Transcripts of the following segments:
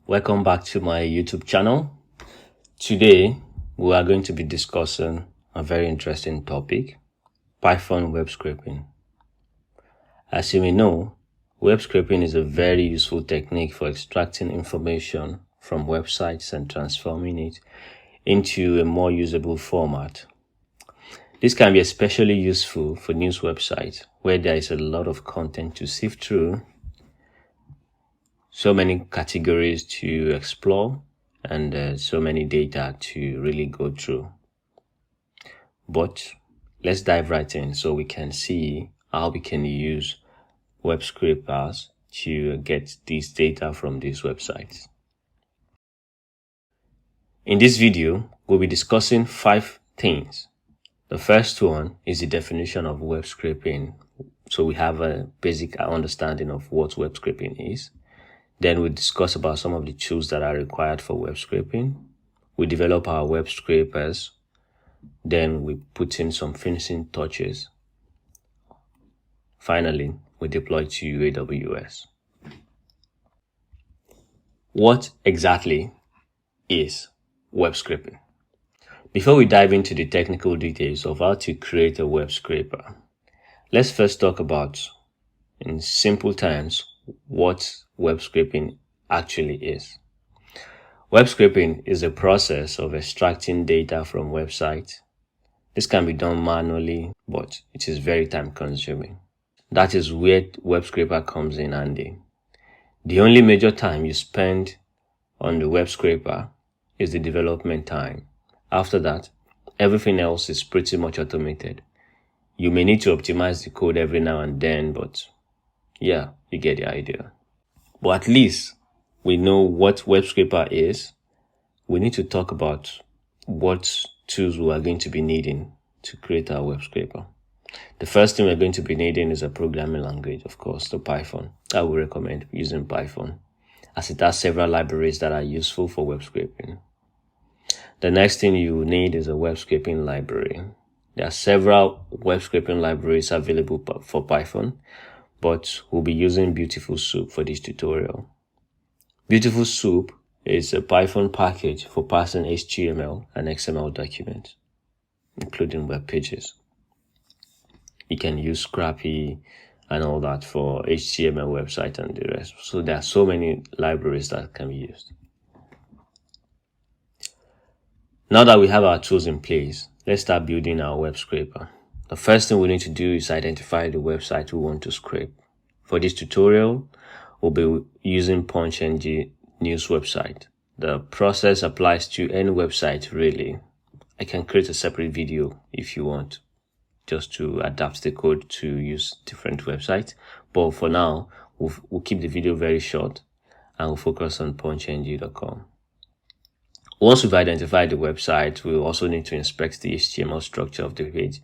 Welcome back to my YouTube channel. Today, we are going to be discussing a very interesting topic, Python web scraping. As you may know, web scraping is a very useful technique for extracting information from websites and transforming it into a more usable format. This can be especially useful for news websites where there is a lot of content to sift through, so many categories to explore, and so many data to really go through. But let's dive right in so we can see how we can use web scrapers to get this data from these websites. In this video, we'll be discussing 5 things. The first one is the definition of web scraping, so we have a basic understanding of what web scraping is. Then we'll discuss about some of the tools that are required for web scraping. We develop our web scrapers. Then we put in some finishing touches. Finally, we deploy to AWS. What exactly is web scraping? Before we dive into the technical details of how to create a web scraper, let's first talk about, in simple terms, what web scraping actually is. Web scraping is a process of extracting data from websites. This can be done manually, but it is very time consuming. That is where web scraper comes in handy. The only major time you spend on the web scraper is the development time. After that, everything else is pretty much automated. You may need to optimize the code every now and then, but yeah, you get the idea. But at least we know what web scraper is. We need to talk about what tools we are going to be needing to create our web scraper. The first thing we're going to be needing is a programming language, of course, the Python. I would recommend using Python, as it has several libraries that are useful for web scraping. The next thing you need is a web scraping library. There are several web scraping libraries available for Python, but we'll be using BeautifulSoup for this tutorial. BeautifulSoup is a Python package for parsing HTML and XML documents, including web pages. You can use Scrappy and all that for HTML website and the rest. So there are so many libraries that can be used. Now that we have our tools in place, let's start building our web scraper. The first thing we need to do is identify the website we want to scrape. For this tutorial, we'll be using PunchNG news website. The process applies to any website really. I can create a separate video if you want, just to adapt the code to use different websites. But for now, we'll keep the video very short and we'll focus on punchng.com. Once we've identified the website, we'll also need to inspect the HTML structure of the page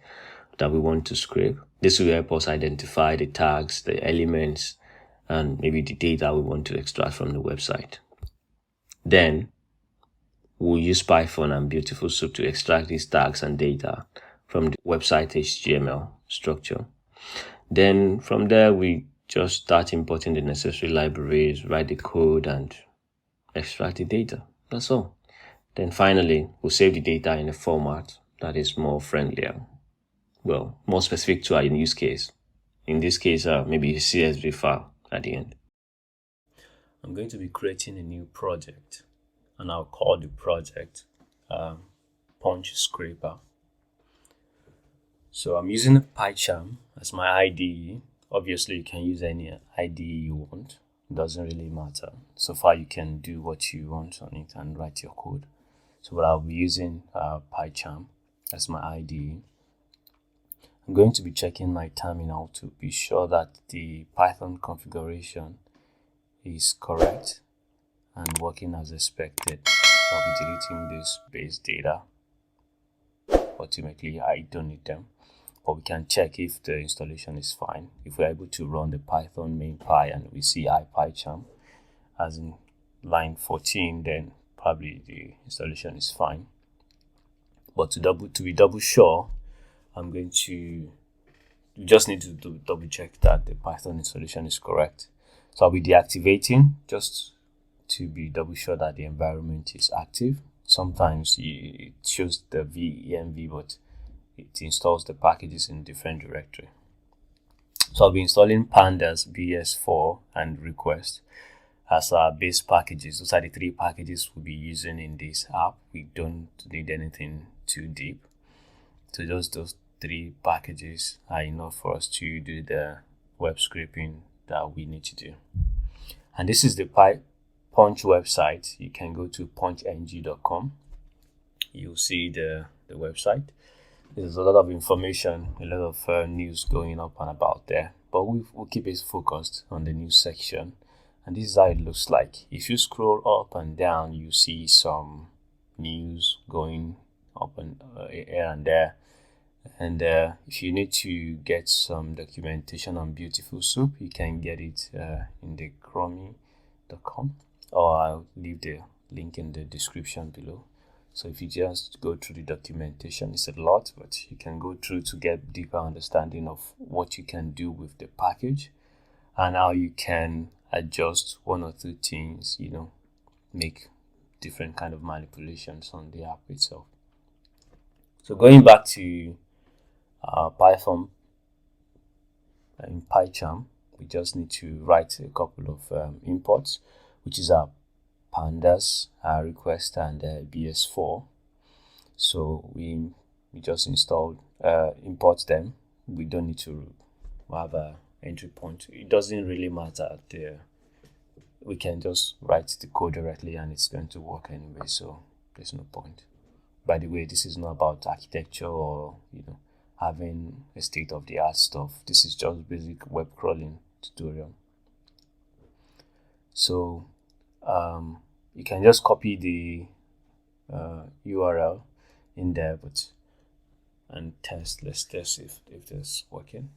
that we want to scrape. This will help us identify the tags, the elements, and maybe the data we want to extract from the website. Then we'll use Python and BeautifulSoup to extract these tags and data from the website HTML structure. Then from there, we just start importing the necessary libraries, write the code, and extract the data. That's all. Then finally, we'll save the data in a format that is more friendlier. Well, more specific to our use case. In this case, maybe a CSV file at the end. I'm going to be creating a new project, and I'll call the project Punch Scraper. So I'm using PyCharm as my IDE. Obviously, you can use any IDE you want. It doesn't really matter. So far, you can do what you want on it and write your code. So but I'll be using PyCharm as my IDE. I'm going to be checking my terminal to be sure that the Python configuration is correct and working as expected. I'll be deleting this base data. Ultimately, I don't need them, but we can check if the installation is fine. If we're able to run the Python main py and we see PyCharm as in line 14, then probably the installation is fine. But to be double sure, I'm going to, you just need to double check that the Python installation is correct. So I'll be deactivating, just to be double sure that the environment is active. Sometimes it shows the venv, but it installs the packages in different directory. So I'll be installing pandas, bs4, and request as our base packages. Those are the three packages we'll be using in this app. We don't need anything too deep. So just those three packages are enough for us to do the web scraping that we need to do. And this is the Punch website. You can go to punchng.com. You'll see the website. There's a lot of information, a lot of news going up and about there, but we'll keep it focused on the news section. And this is how it looks like. If you scroll up and down, you see some news going up and here and there. And if you need to get some documentation on BeautifulSoup, you can get it in the chromie.com, or I'll leave the link in the description below. So if you just go through the documentation, it's a lot, but you can go through to get deeper understanding of what you can do with the package and how you can adjust one or two things, make different kind of manipulations on the app itself. So going back to Python in PyCharm, we just need to write a couple of imports, which is our pandas, our request, and bs4. So we just installed import them. We don't need to have a entry point. It doesn't really matter there. We can just write the code directly and it's going to work anyway, so there's no point. By the way, this is not about architecture or having a state-of-the-art stuff. This is just basic web crawling tutorial. So you can just copy the URL in there, and test. Let's test if this is working.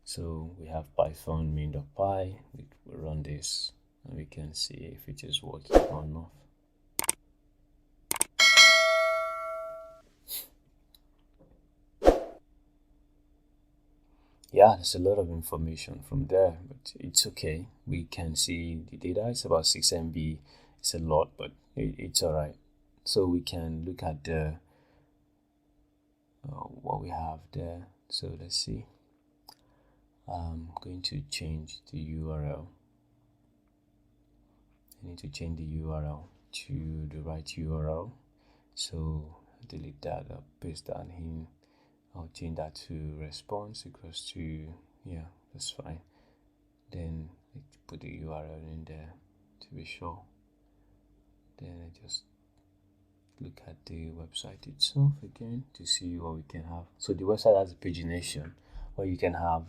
So we have python main.py. We run this and we can see if it is working or not. Yeah, there's a lot of information from there, but it's okay. We can see the data. It's about 6 MB. It's a lot, but it's all right. So we can look at the what we have there. So let's see. I'm going to change the URL. I need to change the URL to the right URL. So delete that, I'll paste that in. I'll change that to response equals to, yeah, that's fine. Then I put the URL in there to be sure. Then I just look at the website itself again to see what we can have. So the website has a pagination where you can have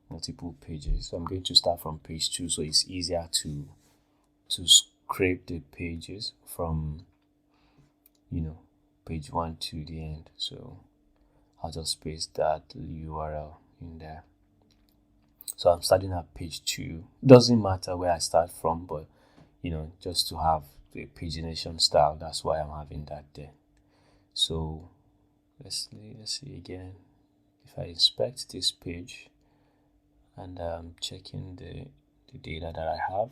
multiple pages. So I'm going to start from page 2, so it's easier to scrape the pages from page 1 to the end. So I'll just paste that URL in there. So I'm starting at page 2. Doesn't matter where I start from, but just to have the pagination style, that's why I'm having that there. So let's see again. If I inspect this page and I'm checking the data that I have,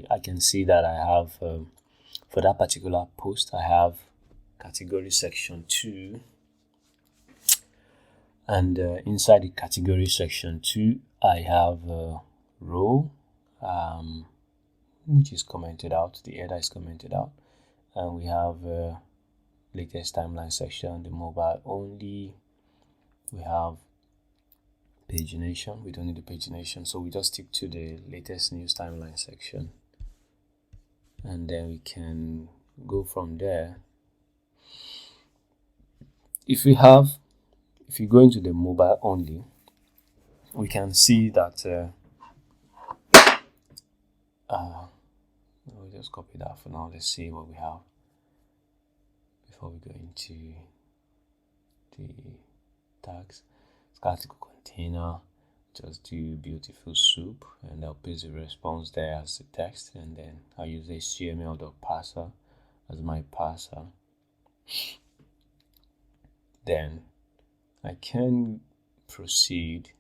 I can see that I have for that particular post I have category section 2, and inside the category section 2 I have a row which is commented out. The header is commented out, and we have latest timeline section, the mobile only. We have pagination. We don't need the pagination, so we just stick to the latest news timeline section, and then we can go from there. If you go into the mobile only, we can see that we'll just copy that for now. Let's see what we have before we go into the tags. Article container, just do BeautifulSoup, and I'll paste the response there as the text, and then I'll use HTML.parser as my parser. Then I can proceed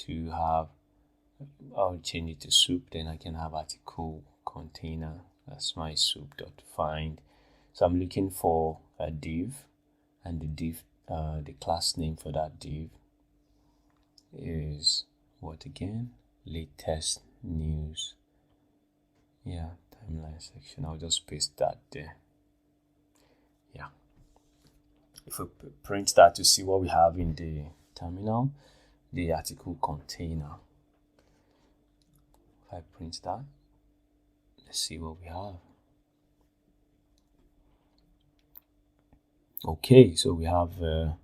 to have, I'll change it to soup, then I can have article container. That's my soup.find. So I'm looking for a div, and the class name for that div is what again? Latest news. Yeah, timeline section. I'll just paste that there. Yeah. If we print that to see what we have in the terminal, the article container. If I print that, let's see what we have. Okay, so we have the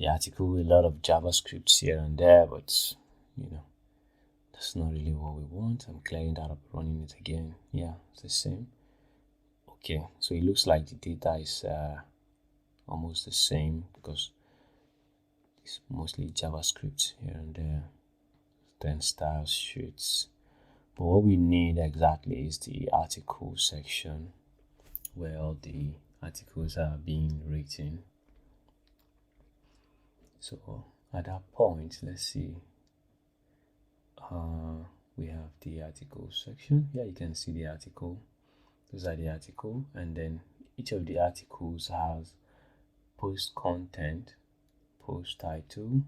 article, a lot of JavaScripts here and there, but that's not really what we want. I'm clearing that up, running it again. Yeah, it's the same. Okay, so it looks like the data is almost the same because it's mostly JavaScript here and there. Then style sheets. But what we need exactly is the article section where all the articles are being written. So at that point, let's see. We have the article section. Yeah, you can see the article. Those are the article, and then each of the articles has post content, post title,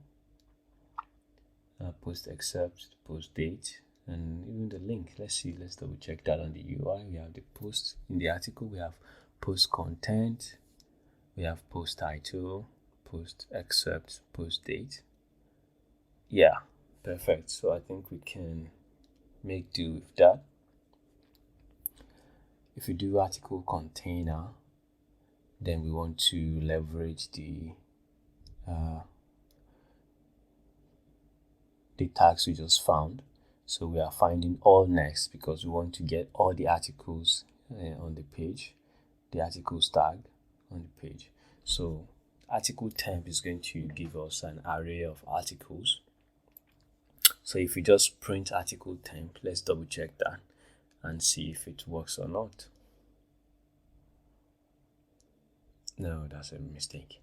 post excerpt, post date, and even the link. Let's double check that on the UI. We have the post in the article, we have post content, we have post title, post excerpt, post date. Yeah, perfect. So I think we can make do with that. If we do article container, then we want to leverage the tags we just found. So we are finding all next because we want to get all the articles on the page, the articles tag on the page. So article temp is going to give us an array of articles. So if we just print article temp, let's double check that and see if it works or not. No, that's a mistake.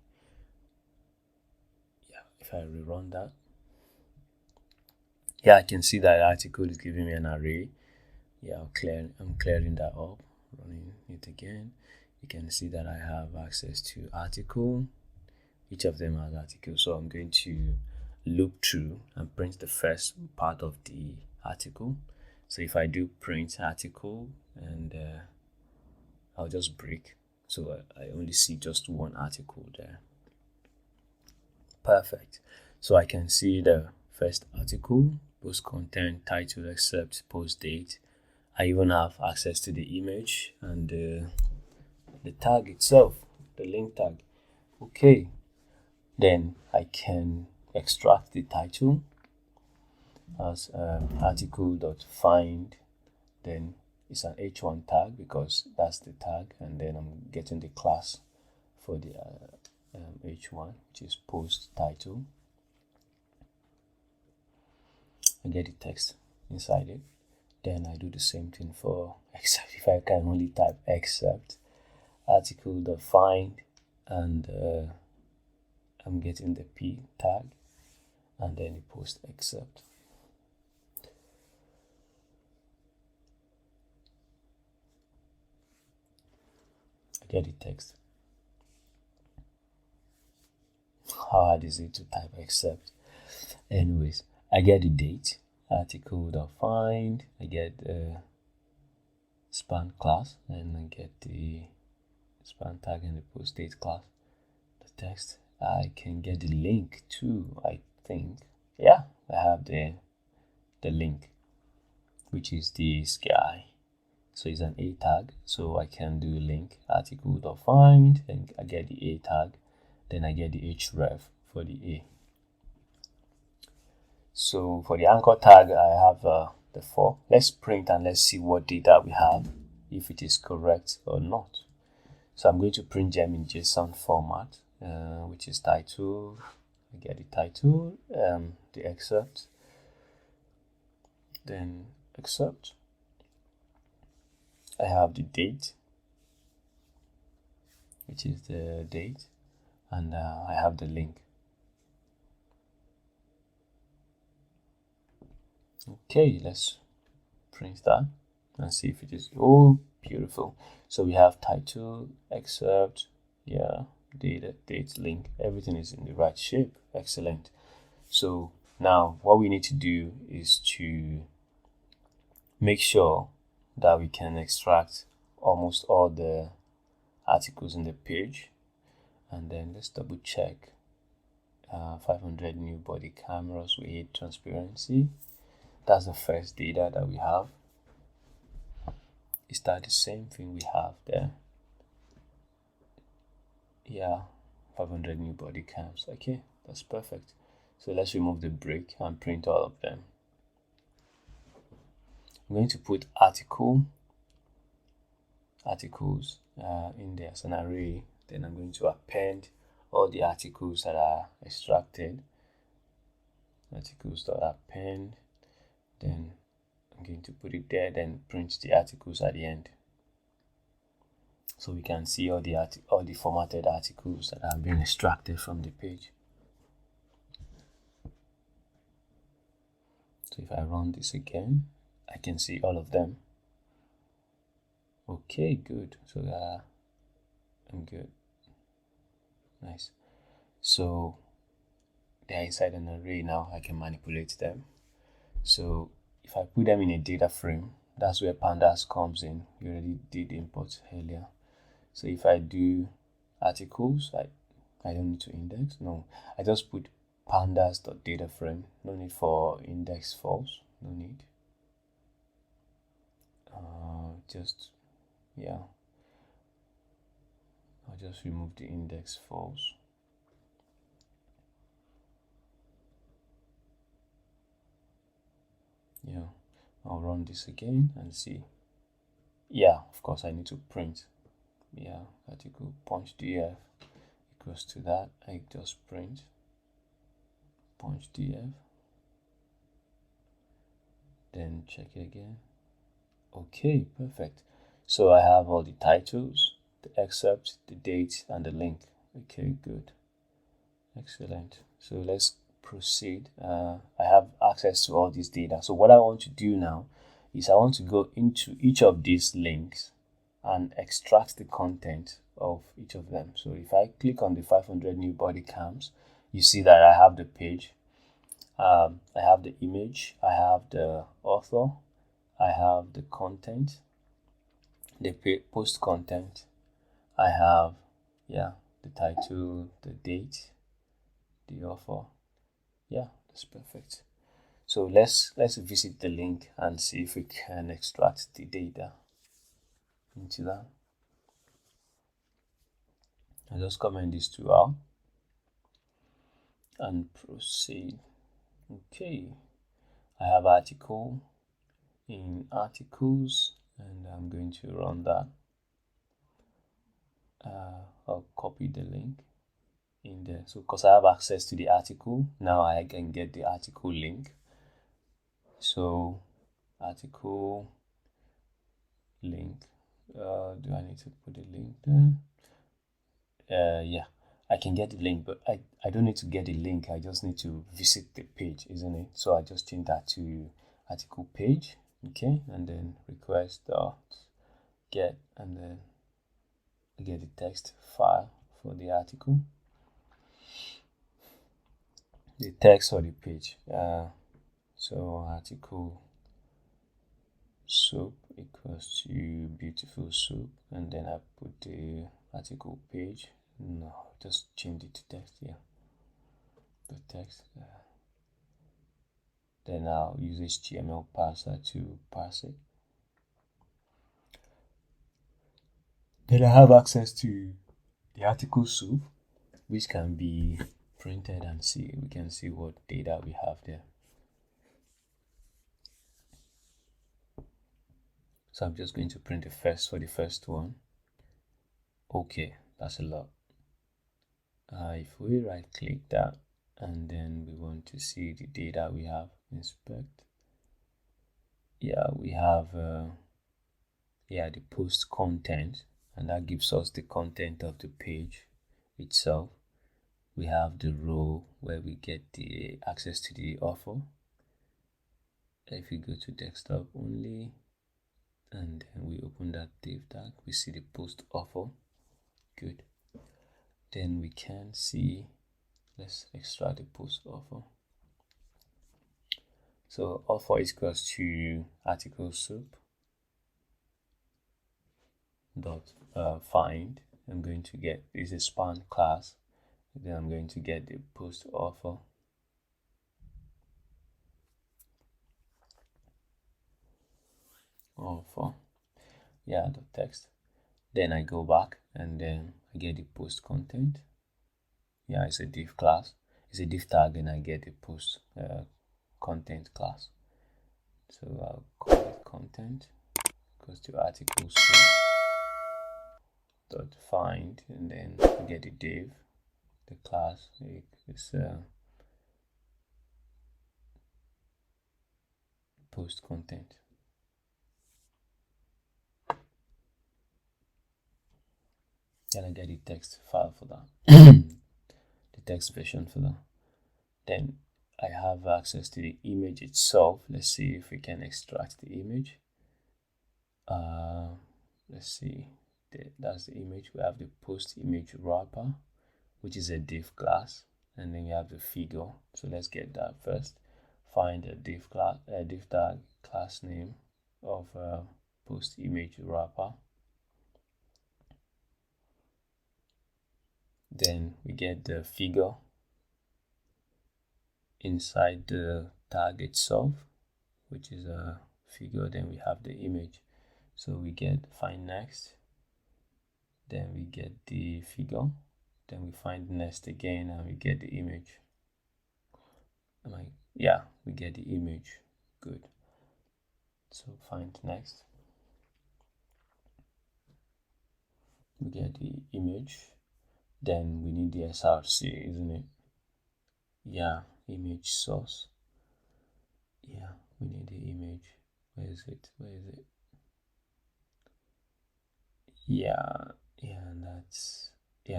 Yeah, if I rerun that, yeah, I can see that article is giving me an array. Yeah, I'm clearing that up, running it again. You can see that I have access to article. Each of them has article, so I'm going to loop through and print the first part of the article. So if I do print article, and I'll just break, so I only see just one article there. Perfect. So I can see the first article, post content, title, excerpt, post date. I even have access to the image and the tag itself, the link tag. Okay, then I can extract the title as article.find. Then it's an h1 tag because that's the tag, and then I'm getting the class for the h1, which is post title. I get the text inside it. Then I do the same thing for except. If I can only type except article.find, and I'm getting the p tag and then the post except. I get the text. How hard is it to type except? Anyways, I get the date, article.find, I get the span class, and I get the span tag and the post date class. The text, I can get the link too, I think. Yeah, I have the link, which is this guy. So it's an a tag, so I can do link article.find, and I get the a tag, then I get the href for the a. So for the anchor tag, I have the 4. Let's print and let's see what data we have, if it is correct or not. So I'm going to print them in JSON format, which is title. I get the title, the excerpt, then excerpt. I have the date, which is the date, and I have the link. Okay, let's print that and see if it is. Oh, beautiful. So we have title, excerpt, yeah, data, date, link. Everything is in the right shape. Excellent. So now what we need to do is to make sure that we can extract almost all the articles in the page. And then let's double check. 500 new body cameras with transparency. That's the first data that we have. Is that the same thing we have there? Yeah, 500 new body cams. Okay, that's perfect. So let's remove the break and print all of them. I'm going to put articles in there as an array. Then I'm going to append all the articles that are extracted. Articles that are append. Then I'm going to put it there, then print the articles at the end. So we can see all the formatted articles that have been extracted from the page. So if I run this again, I can see all of them. Okay, good. So I'm good. Nice. So they're inside an array now. I can manipulate them. So if I put them in a data frame, that's where pandas comes in. We already did import earlier. So if I do articles, I don't need to index. No, I just put pandas.data frame. No need for index false. No need. Yeah. I'll just remove the index false. Yeah. I'll run this again and see. Yeah, of course I need to print. Yeah, article punch df equals to that. I just print punch df, then check it again. Okay, perfect. So I have all the titles, the excerpt, the date, and the link. Okay, good. Excellent. So let's proceed. I have access to all this data. So what I want to do now is I want to go into each of these links and extract the content of each of them. So if I click on the 500 new body cams, you see that I have the page, I have the image, I have the author, I have the content, the post content, I have, yeah, the title, the date, the author. Yeah, that's perfect. So let's visit the link and see if we can extract the data into that. I'll just comment these two out and proceed. Okay, I have article in articles, and I'm going to run that. I'll copy the link in there. So because I have access to the article, now I can get the article link. So article link. Do I need to put a link there? Yeah, I can get the link, but I don't need to get the link. I just need to visit the page, isn't it? So I just change that to article page. Okay, and then request dot get, and then get the text file for the article, the text for the page. So article soup equals to beautiful soup, and then I put the article page. No, just change it to text. Yeah, the text. Then I'll use HTML parser to parse it. Then I have access to the article soup, which can be printed and see. We can see what data we have there. So I'm just going to print the first one. Okay, that's a lot. If we right click that and then we want to see the data we have, inspect. Yeah, we have the post content, and that gives us the content of the page itself. We have the row where we get the access to the author. If we go to desktop only, and then we open that div tag. We see the post offer. Good. Then we can see, let's extract the post offer. So offer is equals to article soup dot find. I'm going to get is a span class. Then I'm going to get the post offer. The text. Then I go back and then I get the post content. It's a div class. It's a div tag, and I get the post content class. So I'll call it content. Goes to article soup dot find, and then I get the div. The class is post content. Then I get the text file for that, the text version for that. Then I have access to the image itself. Let's see if we can extract the image. Let's see. That's the image. We have the post image wrapper, which is a div class, and then we have the figure. So let's get that first. Find a div tag class name of post image wrapper. Then we get the figure inside the tag itself, which is a figure. Then we have the image. So we get find next. Then we get the figure. Then we find next again, and we get the image. We get the image. Good. So find next. We get the image. Then we need the src, isn't it? Image source. We need the image. Where is it?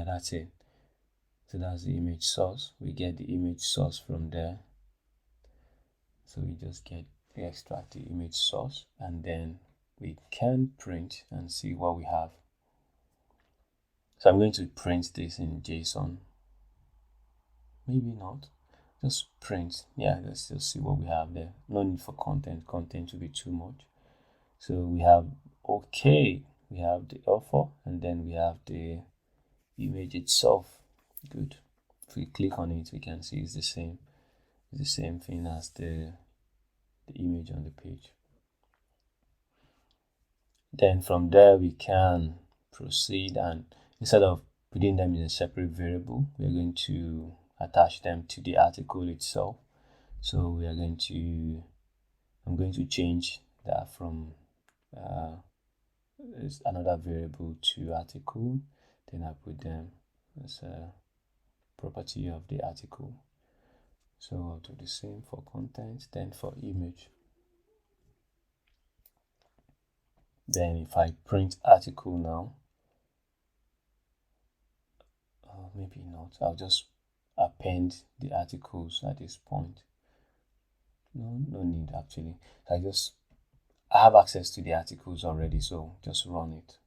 That's it. So that's the image source. We get the image source from there. So we just extract the image source, and then we can print and see what we have. So I'm going to print this in JSON. Maybe not. Just print. Let's just see what we have there. No need for content. Content will be too much. So we have we have the offer, and then we have the image itself. Good. If we click on it, we can see it's the same. It's the same thing as the image on the page. Then from there we can proceed, and instead of putting them in a separate variable, we are going to attach them to the article itself. So I'm going to change that from another variable to article. Then I put them as a property of the article. So I'll do the same for content, then for image. Then if I print article now, maybe not, I'll just append the articles at this point. No need actually. I have access to the articles already, so just run it.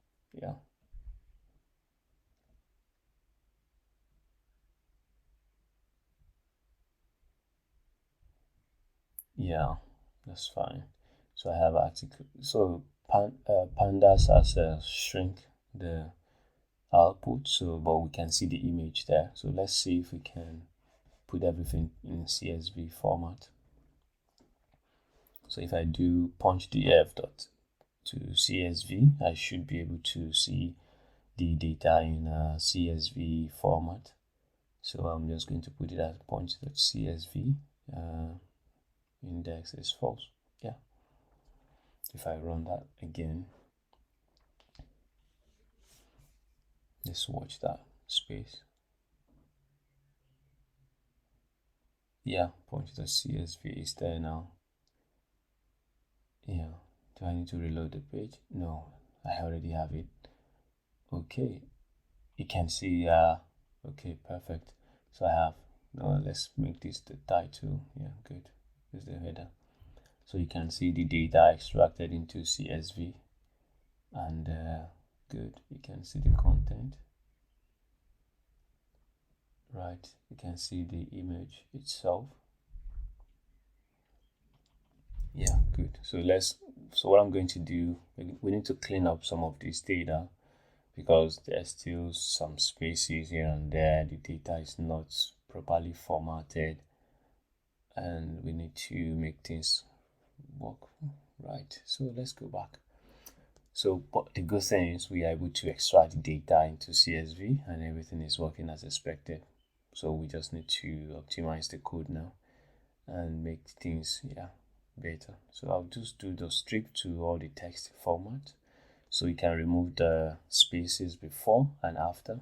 That's fine. So I have article. So pandas has shrink the output, but we can see the image there. So let's see if we can put everything in CSV format. So if I do punch df dot to CSV, I should be able to see the data in CSV format. So I'm just going to put it as punch.csv. Index is false. If I run that again, let's watch that space. Punch.csv is there now. Do I need to reload the page? No, I already have it. Okay, you can see okay, perfect. So I have now. Let's make this the title. Good. This is the header. So you can see the data extracted into CSV. and good, you can see the content, right? You can see the image itself. Yeah, good. So what I'm going to do, we need to clean up some of this data because there's still some spaces here and there. The data is not properly formatted, and we need to make things work right. So let's go back. So but the good thing is we are able to extract the data into CSV and everything is working as expected. So we just need to optimize the code now and make things better. So I'll just do the strip to all the text format. So you can remove the spaces before and after.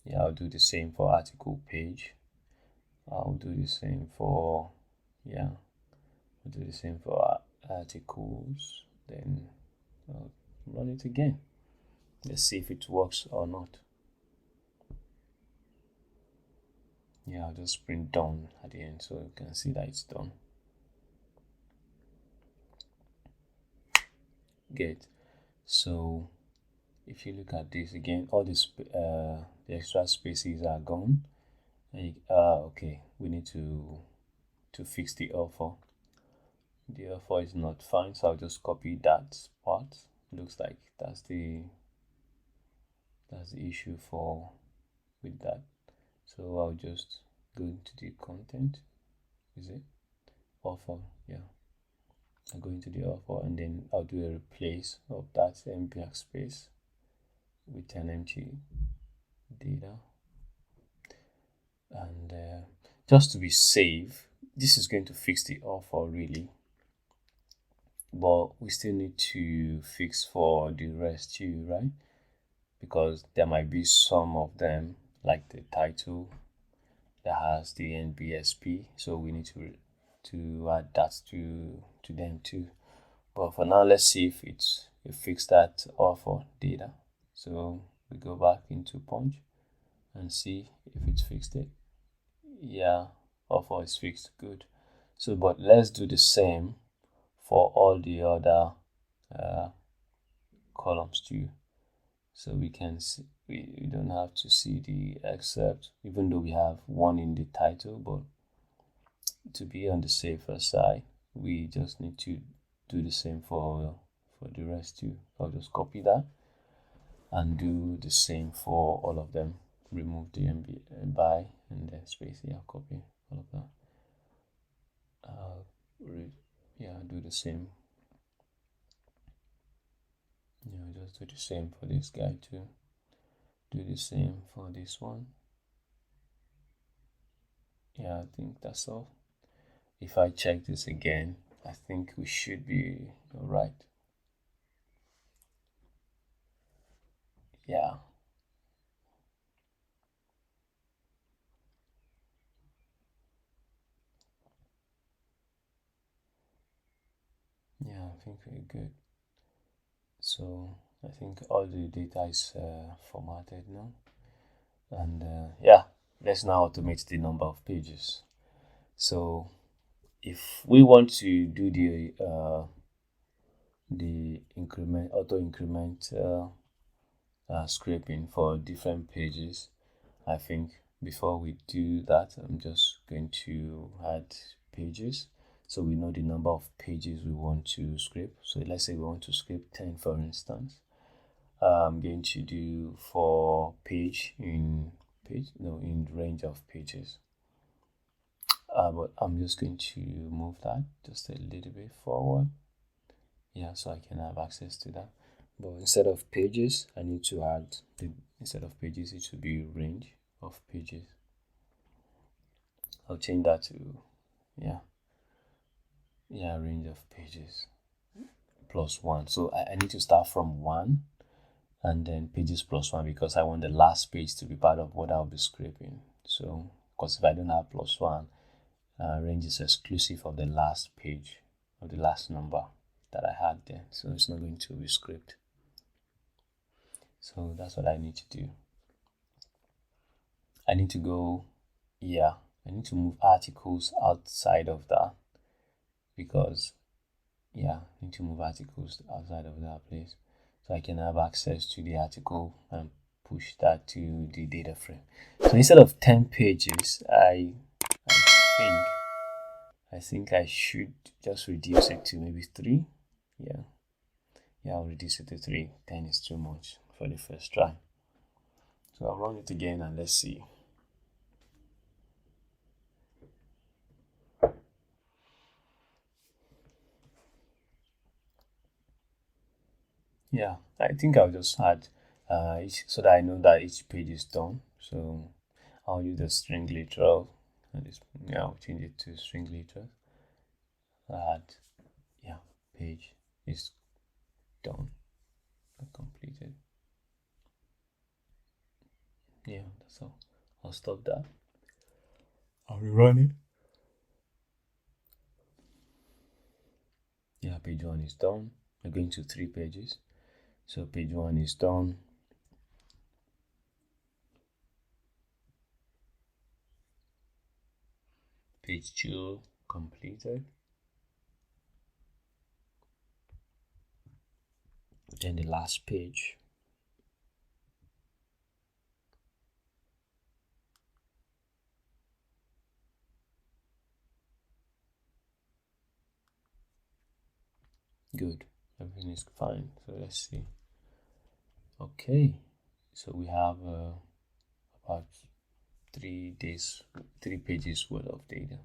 Yeah, I'll do the same for article page. I'll do the same for I'll do the same for articles. Then I'll run it again. Let's see if it works or not. Yeah, I'll just print done at the end so you can see that it's done. Good. So if you look at this again, all this the extra spaces are gone. Okay, we need to fix the author. The author is not fine, so I'll just copy that part. Looks like that's the issue for with that. So I'll just go into the content. Is it author? Yeah. I'll go into the author and then I'll do a replace of that empty space with an empty data. And just to be safe, this is going to fix the author really, but we still need to fix for the rest too, right? Because there might be some of them like the title that has the NBSP, so we need to add that to them too. But for now, let's see if it fix that author data. So we go back into Punch and see if it's fixed it. Yeah, author is fixed. Good. So but let's do the same for all the other columns too, so we can see we don't have to see the except, even though we have one in the title, but to be on the safer side we just need to do the same for the rest too. I'll just copy that and do the same for all of them. Remove the by and then space. Yeah, copy all of that. Do the same. Just do the same for this guy too. Do the same for this one. Yeah, I think that's all. If I check this again, I think we should be all right. Yeah. Yeah, I think we're good. So I think all the data is formatted now. And let's now automate the number of pages. So if we want to do the auto increment scraping for different pages, I think before we do that, I'm just going to add pages so we know the number of pages we want to scrape. So let's say we want to scrape 10, for instance. I'm going to do for page in range of pages. But I'm just going to move that just a little bit forward. Yeah, so I can have access to that. But instead of pages, I need to add instead of pages, it should be range of pages. I'll change that to range of pages plus 1. So I need to start from 1 and then pages plus 1 because I want the last page to be part of what I'll be scraping. So because if I don't have plus 1, range is exclusive of the last page of the last number that I had there, so it's not going to be scraped. So that's what I need to do. I need to go I need to move articles outside of that because need to move articles outside of that place so I can have access to the article and push that to the data frame. So instead of 10 pages, think I think I should just reduce it to maybe 3. I'll reduce it to 3. 10 is too much for the first try. So I'll run it again and let's see. I think I'll just add each so that I know that each page is done. So I'll use the string literal and I'll change it to string literal. Add page is done and completed. That's all. I'll stop that. I'll rerun it. Page 1 is done. We're going to 3 pages. So page 1 is done. Page 2 completed. Then the last page. Good, everything is fine. So let's see. Okay, so we have about 3 pages worth of data.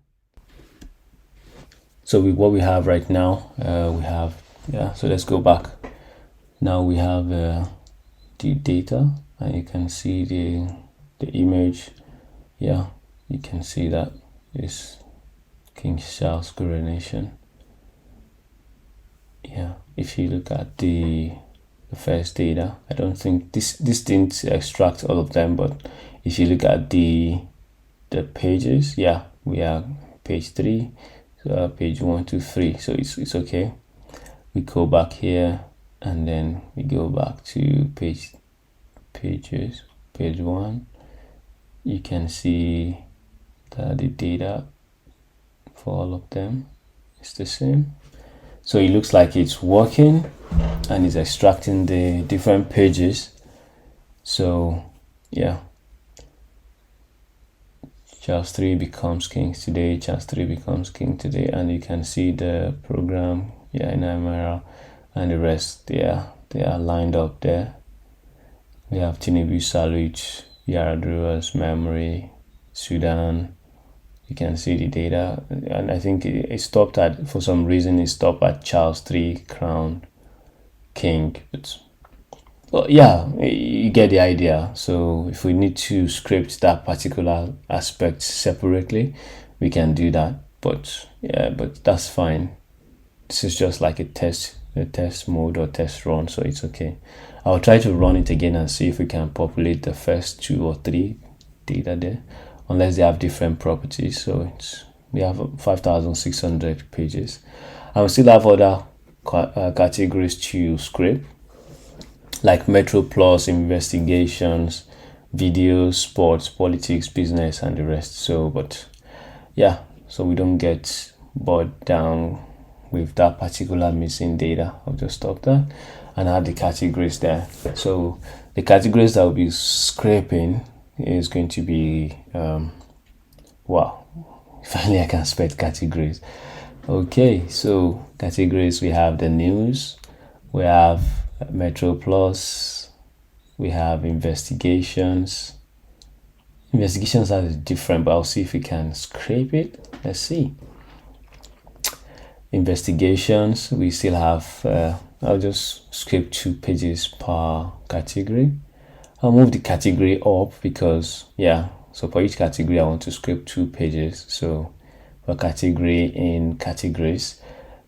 So what we have right now, we have so let's go back. Now we have the data, and you can see the image. You can see that is King Charles coronation. If you look at the first data, I don't think this didn't extract all of them, but if you look at the pages, we are page 3, so page 1, 2, 3, so it's okay. We go back here and then we go back to page 1. You can see that the data for all of them is the same. So it looks like it's working and it's extracting the different pages. So Charles 3 becomes king today, Charles 3 becomes king today, and you can see the program in Amara and the rest. They are lined up there. We have Tinubu Salute, Yaradura's memory, Sudan. You can see the data, and I think it stopped at, for some reason, it stopped at Charles 3 crown king. But you get the idea. So if we need to script that particular aspect separately, we can do that. But that's fine. This is just like a test mode or test run, so it's okay. I'll try to run it again and see if we can populate the first 2 or 3 data there, unless they have different properties. So we have 5,600 pages, and we still have other categories to scrape, like Metro Plus, investigations, videos, sports, politics, business, and the rest. So so we don't get bogged down with that particular missing data. I'll just stop that and add the categories there. So the categories that will be scraping is going to be finally I can spell categories. Okay, so categories, we have the news, we have Metro Plus, we have investigations. Investigations are different, but I'll see if we can scrape it. Let's see. Investigations, we still have I'll just scrape 2 pages per category. I'll move the category up because so for each category I want to scrape 2 pages. So for category in categories,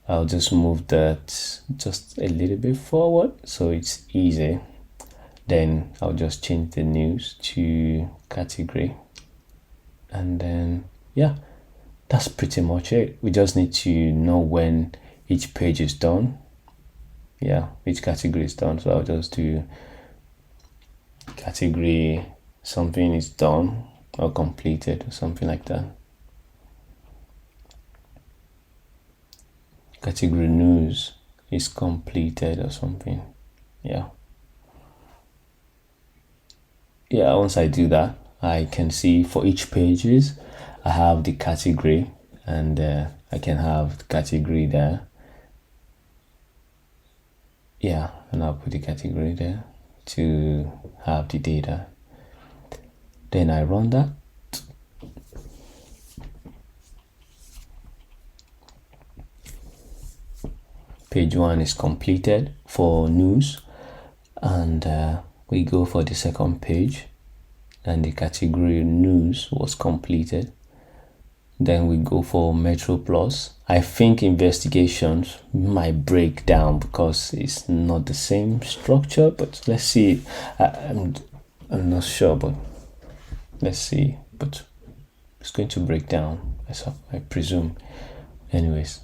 I'll just move that just a little bit forward so it's easy. Then I'll just change the news to category, and then that's pretty much it. We just need to know when each page is done. Each category is done. So I'll just do category something is done or completed or something like that. category news is completed or something. Yeah, once I do that, I can see for each pages I have the category, and I can have the category there. Yeah, and I'll put the category there to have the data. Then I run that. Page 1 is completed for news, and we go for the second page, and the category news was completed. Then we go for Metro Plus. I think investigations might break down because it's not the same structure, but let's see. I'm not sure, but let's see. But it's going to break down, I presume. Anyways,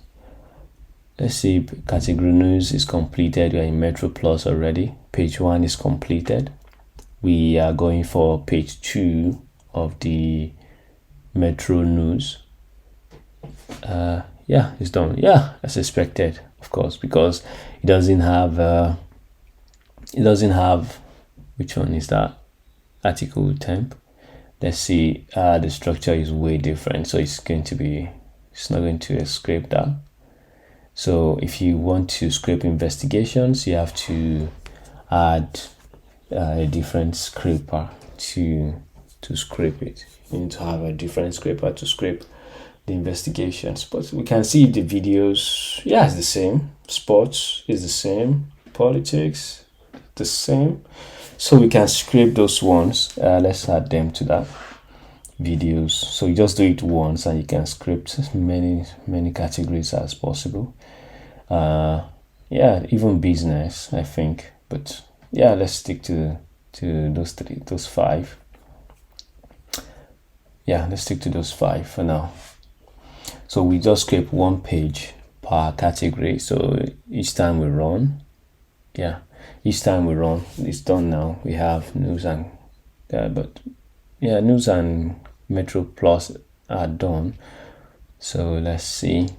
let's see. Category news is completed. We are in Metro Plus already. Page 1 is completed. We are going for page 2 of the Metro news. Yeah, it's done. Yeah, as expected, of course, because it doesn't have which one is that? Article temp. Let's see. The structure is way different, so it's not going to scrape that. So if you want to scrape investigations, you have to add a different scraper to scrape it. You need to have a different scraper to scrape the investigations. But we can see the videos. Yeah, it's the same. Sports is the same. Politics, the same. So we can scrape those ones. Let's add them to that. Videos. So you just do it once, and you can scrape many categories as possible. Yeah, even business, I think. But yeah, let's stick to those 5. Yeah, let's stick to those 5 for now. So we just scrape 1 page per category. So each time we run, it's done now. We have news and news and Metro Plus are done. So let's see.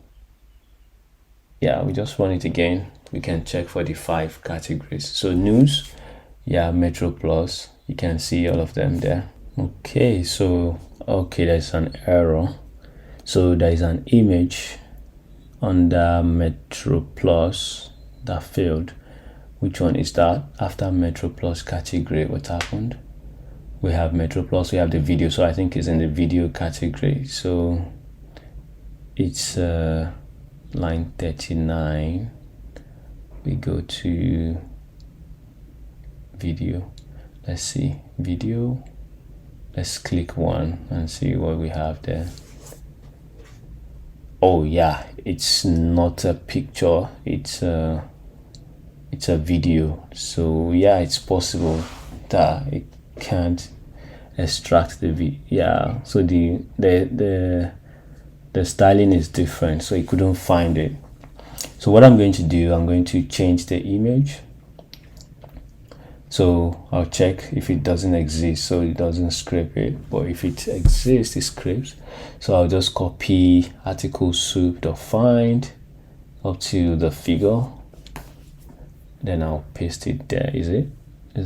Yeah, we just run it again. We can check for the 5 categories. So news, Metro Plus, you can see all of them there. Okay, there's an error. So there is an image under Metro Plus that failed. Which one is that? After Metro Plus category, what happened? We have Metro Plus, we have the video, so I think it's in the video category. So it's line 39. We go to video. Let's see, video. Let's click 1 and see what we have there. Oh yeah, it's not a picture, it's a video. So yeah, it's possible that it can't extract the video. Yeah, so the styling is different, so it couldn't find it. So what I'm going to do, I'm going to change the image. So I'll check if it doesn't exist, so it doesn't scrape it. But if it exists, it scrapes. So I'll just copy article soup.find up to the figure. Then I'll paste it there. Is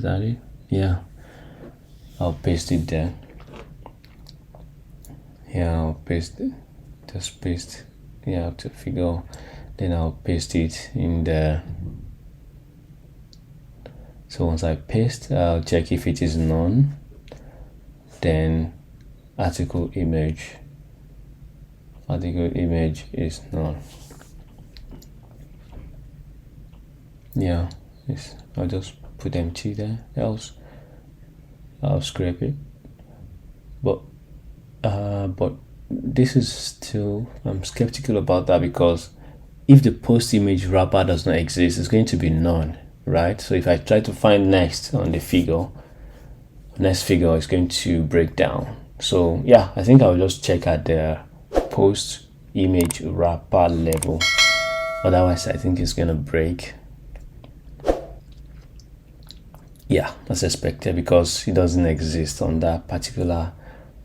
that it? Yeah. I'll paste it there. Yeah, I'll paste it. Just paste. Yeah, up to figure. Then I'll paste it in there. So once I paste, I'll check if it is none. Then article image is none. Yeah, I'll just put empty there, else I'll scrape it. But this is still, I'm skeptical about that, because if the post image wrapper does not exist, it's going to be none, right? So if I try to find next on the figure, next figure is going to break down. So yeah, I think I'll just check at the post image wrapper level. Otherwise, I think it's gonna break. Yeah, as expected, because it doesn't exist on that particular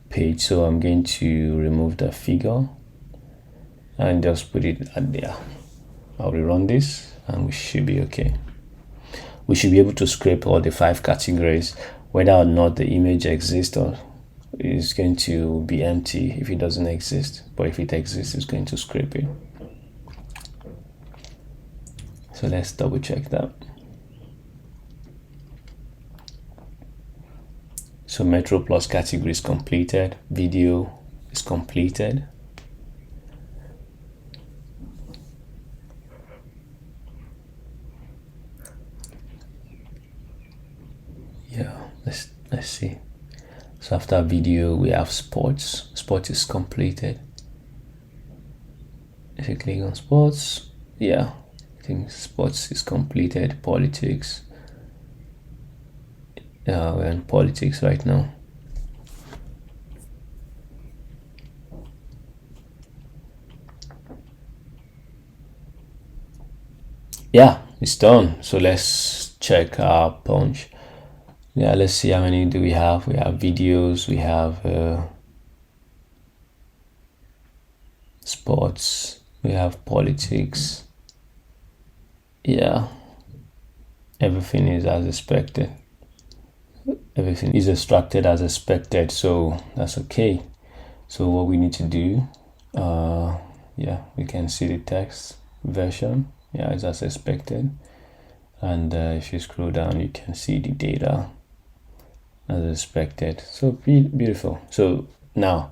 page. So I'm going to remove the figure and just put it at there. I'll rerun this and we should be okay. We should be able to scrape all the 5 categories, whether or not the image exists or is going to be empty if it doesn't exist. But if it exists, it's going to scrape it. So let's double check that. So Metro Plus category is completed. Video is completed. Yeah, let's see. So after video, we have sports. Sports is completed. If you click on sports, yeah, I think sports is completed. Politics. We're in politics right now. Yeah, it's done. So let's check our punch. Yeah, let's see how many do we have. We have videos, we have sports, we have politics. Yeah, everything is as expected. Everything is extracted as expected, so that's okay. So what we need to do, yeah, we can see the text version. Yeah, it's as expected. And if you scroll down, you can see the data as expected. So beautiful. So now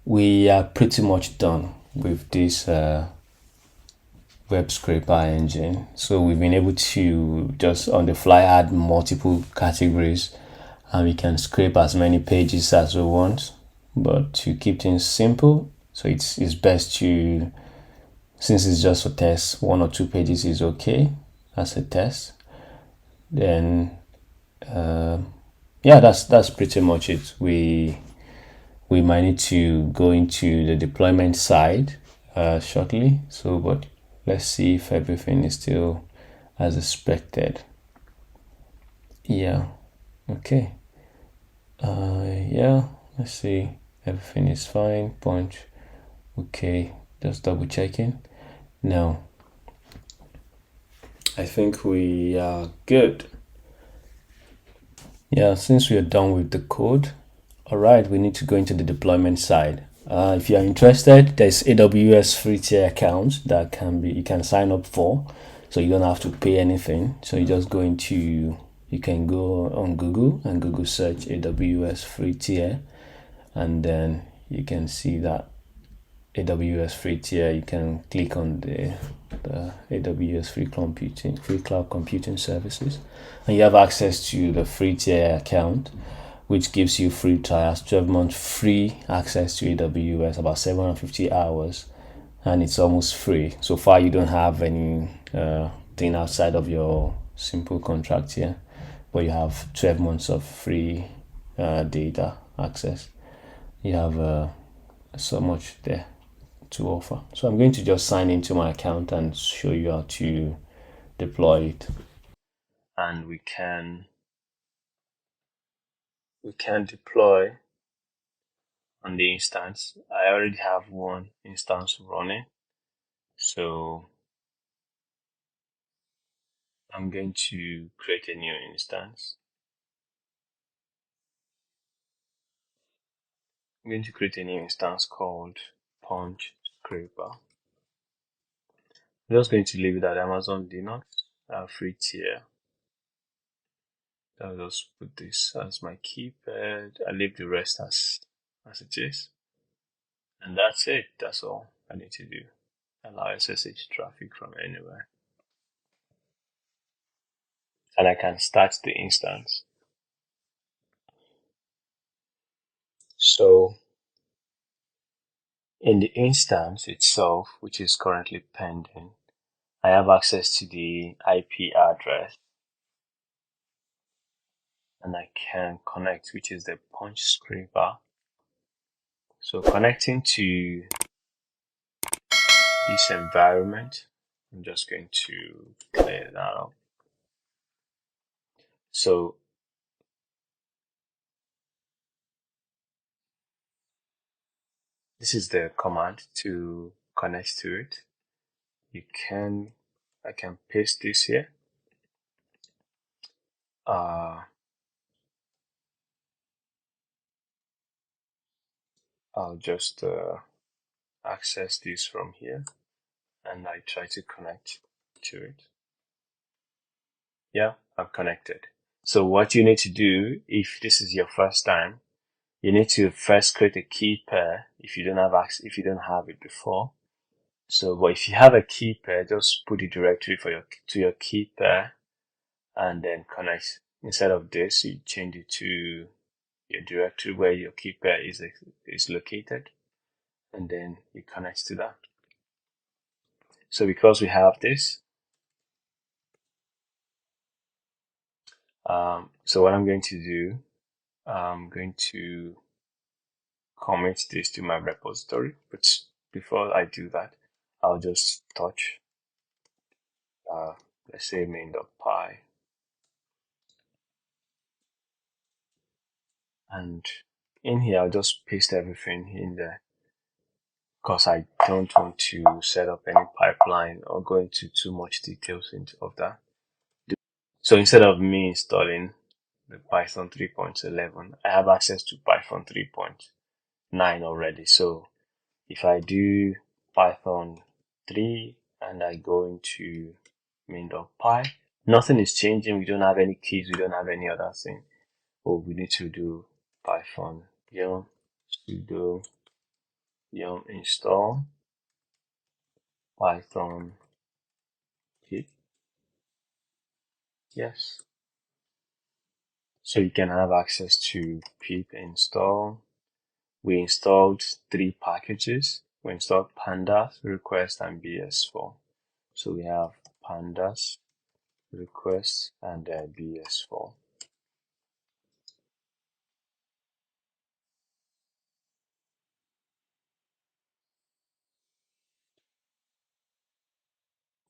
we are pretty much done with this web scraper engine. So we've been able to just on the fly add multiple categories, and we can scrape as many pages as we want. But to keep things simple, so it's best to, since it's just a test, 1 or 2 pages is okay as a test. Then yeah, that's pretty much it. We might need to go into the deployment side shortly. So, but let's see if everything is still as expected. Yeah. Okay. Yeah. Let's see. Everything is fine. Punch. Okay. Just double checking. Now, I think we are good. Yeah, since we are done with the code, all right, we need to go into the deployment side. If you are interested, there's AWS free tier accounts that you can sign up for, so you don't have to pay anything. So you just go into, you can go on Google and Google search AWS free tier, and then you can see that AWS free tier. You can click on the AWS free cloud computing services, and you have access to the free tier account, which gives you free trials, 12-month free access to AWS, about 750 hours, and it's almost free. So far, you don't have any thing outside of your simple contract here, but you have 12 months of free data access. You have so much there to offer. So I'm going to just sign into my account and show you how to deploy it. And we can deploy on the instance. I already have one instance running, so I'm going to create a new instance. I'm going to create a new instance called Punch Scraper. I'm just going to leave it at Amazon Linux, free tier. I'll just put this as my keypad. I leave the rest as it is. And that's it. That's all I need to do. Allow SSH traffic from anywhere. And I can start the instance. So in the instance itself, which is currently pending, I have access to the IP address, and I can connect, which is the punch scraper. So connecting to this environment, I'm just going to clear that up. So this is the command to connect to it. You can I can paste this here. I'll just access this from here, and I try to connect to it. Yeah, I'm connected. So what you need to do, if this is your first time, you need to first create a key pair if you don't have if you don't have it before. So, but if you have a key pair, just put the directory for your key pair, and then connect. Instead of this, you change it to your directory where your key pair is located, and then you connect to that. So because we have this, so what I'm going to do, I'm going to commit this to my repository. But before I do that, I'll just touch, let's say main.py, and in here I'll just paste everything in there because I don't want to set up any pipeline or go into too much details of that. So instead of me installing the Python 3.11, I have access to Python 3.9 already. So if I do Python 3 and I go into main.py, nothing is changing. We don't have any keys. We don't have any other thing. Oh, we need to do Python yum sudo yum install Python pip. Yes. So you can have access to pip install. We installed 3 packages. We installed pandas, request, and bs4. So we have pandas, request, and bs4.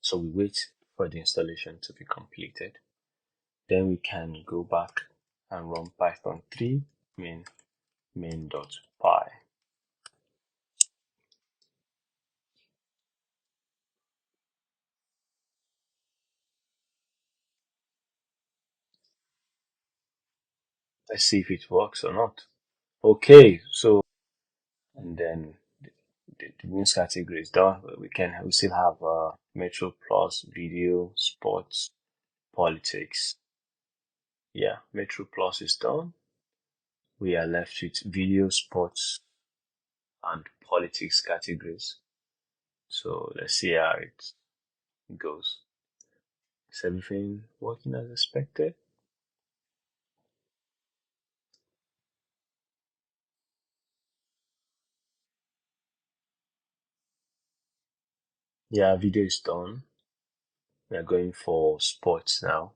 So we wait for the installation to be completed. Then we can go back and run Python 3 main.py. Let's see if it works or not. Okay, so and then the news category is done. We still have Metro Plus, video, sports, politics. Yeah, Metro Plus is done. We are left with video, sports, and politics categories. So let's see how it goes. Is everything working as expected? Yeah, video is done. We are going for sports now.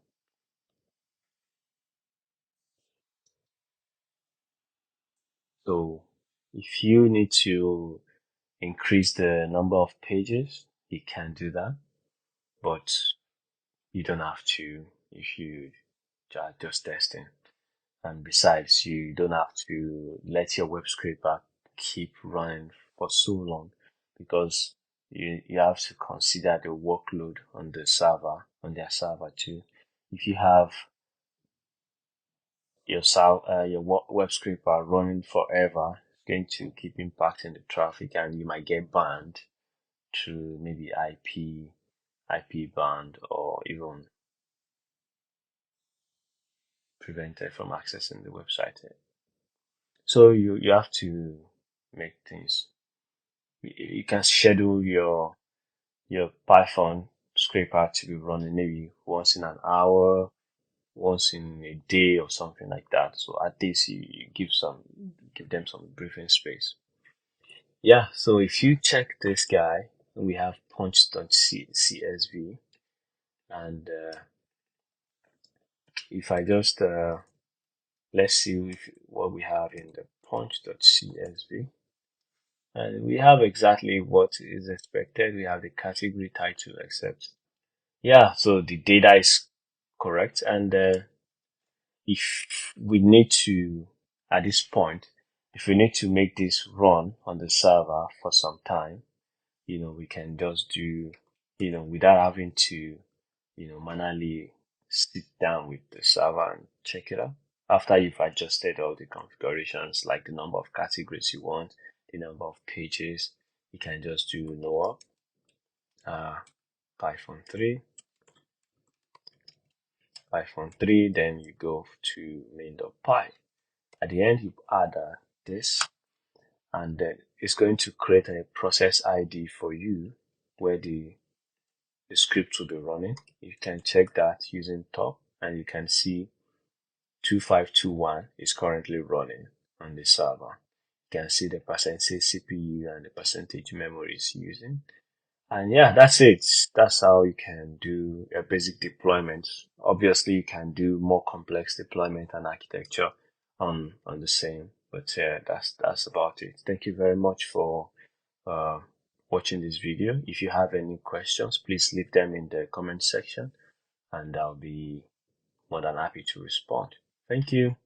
So if you need to increase the number of pages, you can do that, but you don't have to if you are just testing. And besides, you don't have to let your web scraper keep running for so long because you have to consider the workload on the server, on their server too. If you have your web scraper running forever, it's going to keep impacting the traffic and you might get banned through maybe IP banned or even prevented from accessing the website. So you have to make things. You can schedule your Python scraper to be running maybe once in an hour, once in a day or something like that. So at least you give them some breathing space. Yeah, so if you check this guy, we have punch.csv, and if I just let's see what we have in the punch.csv, and we have exactly what is expected. We have the category title except, yeah, so the data is correct, and if we need to, at this point, if we need to make this run on the server for some time, we can just do without having to, manually sit down with the server and check it out. After you've adjusted all the configurations, like the number of categories you want, the number of pages, you can just do Noah, Python 3, then you go to main.py. At the end, you add this, and then it's going to create a process ID for you where the script will be running. You can check that using top, and you can see 2521 is currently running on the server. You can see the percentage CPU and the percentage memory is using. And yeah, that's it. That's how you can do a basic deployment. Obviously, you can do more complex deployment and architecture on the same. But yeah, that's about it. Thank you very much for uh, watching this video. If you have any questions, please leave them in the comment section, and I'll be more than happy to respond. Thank you.